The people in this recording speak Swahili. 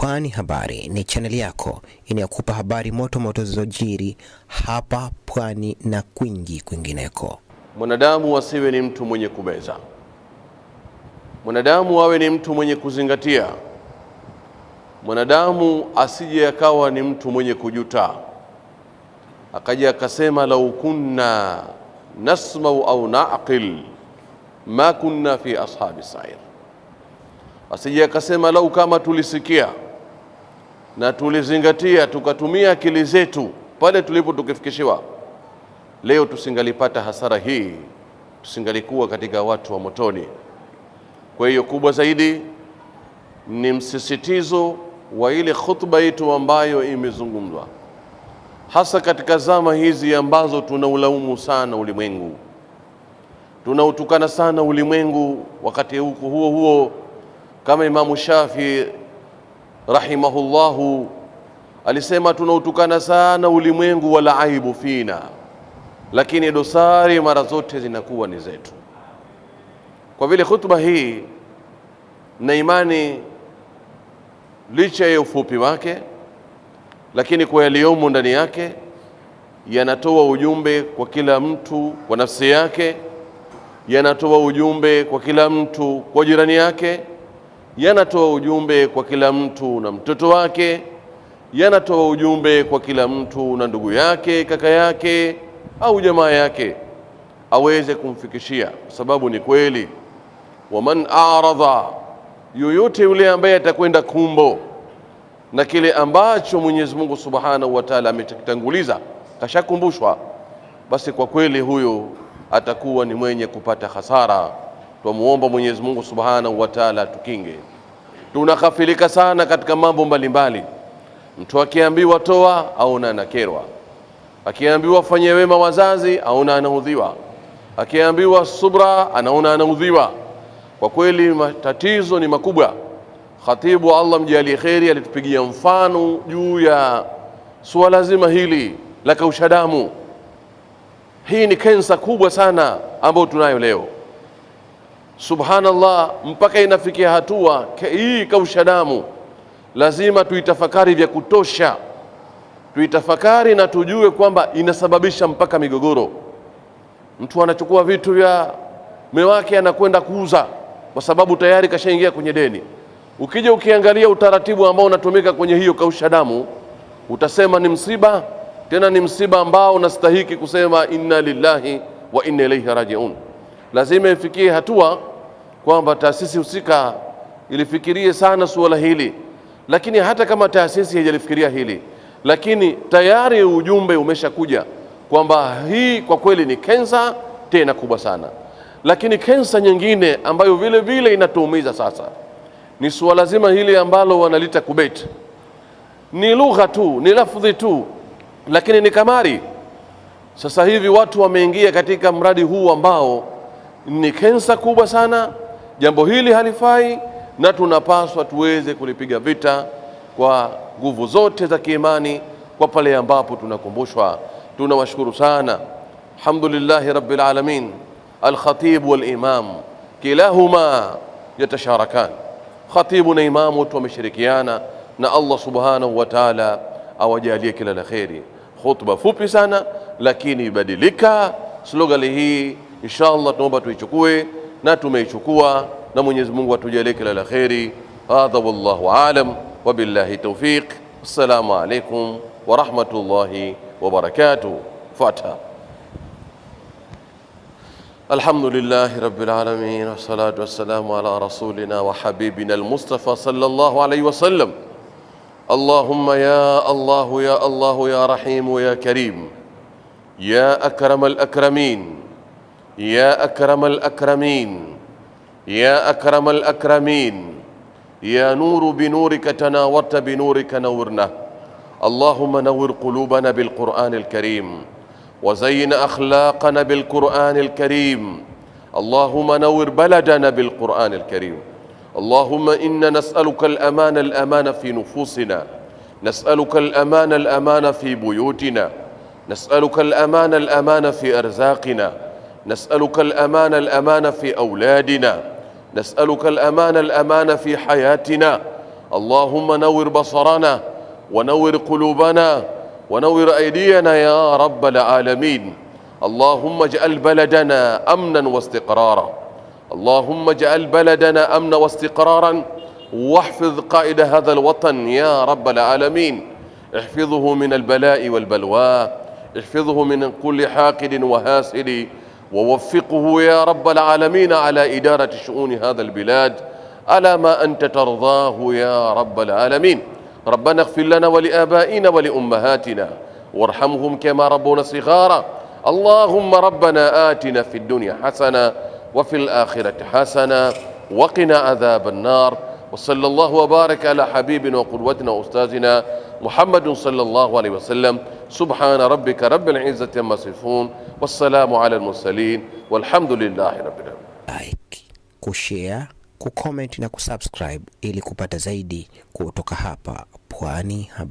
Pwani Habari ni chaneli yako inayokupa habari moto moto zilizojiri hapa Pwani na kwingineko. Mwanadamu asiwe ni mtu mwenye kubeza. Mwanadamu awe ni mtu mwenye kuzingatia. Mwanadamu asije akawa ni mtu mwenye kujuta, akaja akasema lau kunna nasma'u au na'qil ma kunna fi ashabi sa'ir. Asije akasema lau kama tulisikia na tulizingatia tukatumia akili zetu pale tulipo tukifikishiwa, leo tusingalipata hasara hii, tusingalikuwa katika watu wa motoni. Kwa hiyo kubwa zaidi ni msisitizo wa ile khutba yetu ambayo imezungumzwa, hasa katika zama hizi ambazo tunaulaumu sana ulimwengu, tunautukana sana ulimwengu. Wakati huo huo, kama Imamu Shafi rahimahullahu alisema, tunautukana sana ulimwengu wala aibu fina, lakini dosari mara zote zinakuwa ni zetu. Kwa vile khutba hii na imani licha ya ufupi wake, lakini kwa yaliyomo ndani yake yanatoa ujumbe kwa kila mtu kwa nafsi yake, yanatoa ujumbe kwa kila mtu kwa jirani yake, yanatoa ujumbe kwa kila mtu na mtoto wake, yanatoa ujumbe kwa kila mtu na ndugu yake, kaka yake au jamaa yake, aweze kumfikishia. Kwa sababu ni kweli, waman a'radha, yoyote yule ambaye atakwenda kumbo na kile ambacho Mwenyezi Mungu Subhanahu wa Ta'ala ametanguliza, kashakumbushwa, basi kwa kweli huyo atakuwa ni mwenye kupata hasara. Tumuomba Mwenyezi Mungu Subhanahu wa Ta'ala tukinge. Tunaghafilika sana katika mambo mbalimbali. Mtu akiambiwa toa aona anakerwa, akiambiwa fanye wema wazazi aona anaudhiwa, akiambiwa subra anaona anaudhiwa. Kwa kweli matatizo ni makubwa. Khatibu, Allah mjalie kheri, alitupigia mfano juu ya suala zima hili la kausha damu. Hii ni kensa kubwa sana ambayo tunayo leo. Subhanallah, mpaka inafikia hatua hii kausha damu lazima tuitafakari vya kutosha, tuitafakari na tujue kwamba inasababisha mpaka migogoro. Mtu anachukua vitu vya mume wake anakwenda kuuza kwa sababu tayari kashaingia kwenye deni. Ukija ukiangalia utaratibu ambao unatumika kwenye hiyo kausha damu, utasema ni msiba, tena ni msiba ambao unastahiki kusema inna lillahi wa inna ilaihi rajiun. Lazima ifikie hatua kwamba taasisi husika ilifikirie sana suala hili, lakini hata kama taasisi haijalifikiria hili, lakini tayari ujumbe umeshakuja kwamba hii kwa kweli ni kensa tena kubwa sana. Lakini kensa nyingine ambayo vile vile inatuumiza sasa ni suala zima hili ambalo wanalita kubeti. Ni lugha tu, ni lafudhi tu, lakini ni kamari. Sasa hivi watu wameingia katika mradi huu ambao ni kensa kubwa sana. Jambo hili halifai na tunapaswa tuweze kulipiga vita kwa nguvu zote za kiimani kwa pale ambapo tunakumbushwa. Tunawashukuru sana, alhamdulillahi rabbil alamin. Al-Khatib wal-Imam kilahuma yatasharakan. Khatibu na imamu wote wameshirikiana, na Allah Subhanahu wa Ta'ala awajalie kila la kheri. Khutba fupi sana lakini ibadilika. Slogan hii inshallah tunaomba tuichukue na tumeichukua, na Mwenyezi Mungu atujalie kila la kheri. Hadha wallahu aalam wa billahi tawfiq. Assalamu alaykum wa rahmatullahi wa barakatuh. Fatiha. الحمد لله رب العالمين، والصلاة والسلام على رسولنا وحبيبنا المصطفى صلى الله عليه وسلم. اللهم يا الله يا الله يا رحيم يا كريم، يا أكرم الأكرمين، يا أكرم الأكرمين، يا أكرم الأكرمين، يا نور بنورك تناورت بنورك نورنا. اللهم نور قلوبنا بالقرآن الكريم، وزين أخلاقنا بالقرآن الكريم. اللهم نور بلدنا بالقرآن الكريم. اللهم إنا نسألك الأمان في نفوسنا، نسألك الأمان في بيوتنا، نسألك الأمان في أرزاقنا، نسألك الأمان في أولادنا، نسألك الأمان في حياتنا. اللهم نور بصرنا ونور قلوبنا ونور أيدينا يا رب العالمين. اللهم اجعل بلدنا أمنا واستقرارا، اللهم اجعل بلدنا أمنا واستقرارا، واحفظ قائد هذا الوطن يا رب العالمين. احفظه من البلاء والبلوى، احفظه من كل حاقد وهاسد، ووفقه يا رب العالمين على إدارة شؤون هذا البلاد على ما أنت ترضاه يا رب العالمين. ربنا اغفر لنا ولآبائنا ولأمهاتنا وارحمهم كما ربونا صغارا. اللهم ربنا آتنا في الدنيا حسنة وفي الآخرة حسنة وقنا عذاب النار. وصلى الله وبارك على حبيبنا وقدوتنا وأستاذنا محمد صلى الله عليه وسلم. سبحان ربك رب العزة عما يصفون والسلام على المرسلين والحمد لله رب العالمين. Like, kushare, kucomment na kusubscribe ili kupata zaidi kutoka hapa Pwani Habari.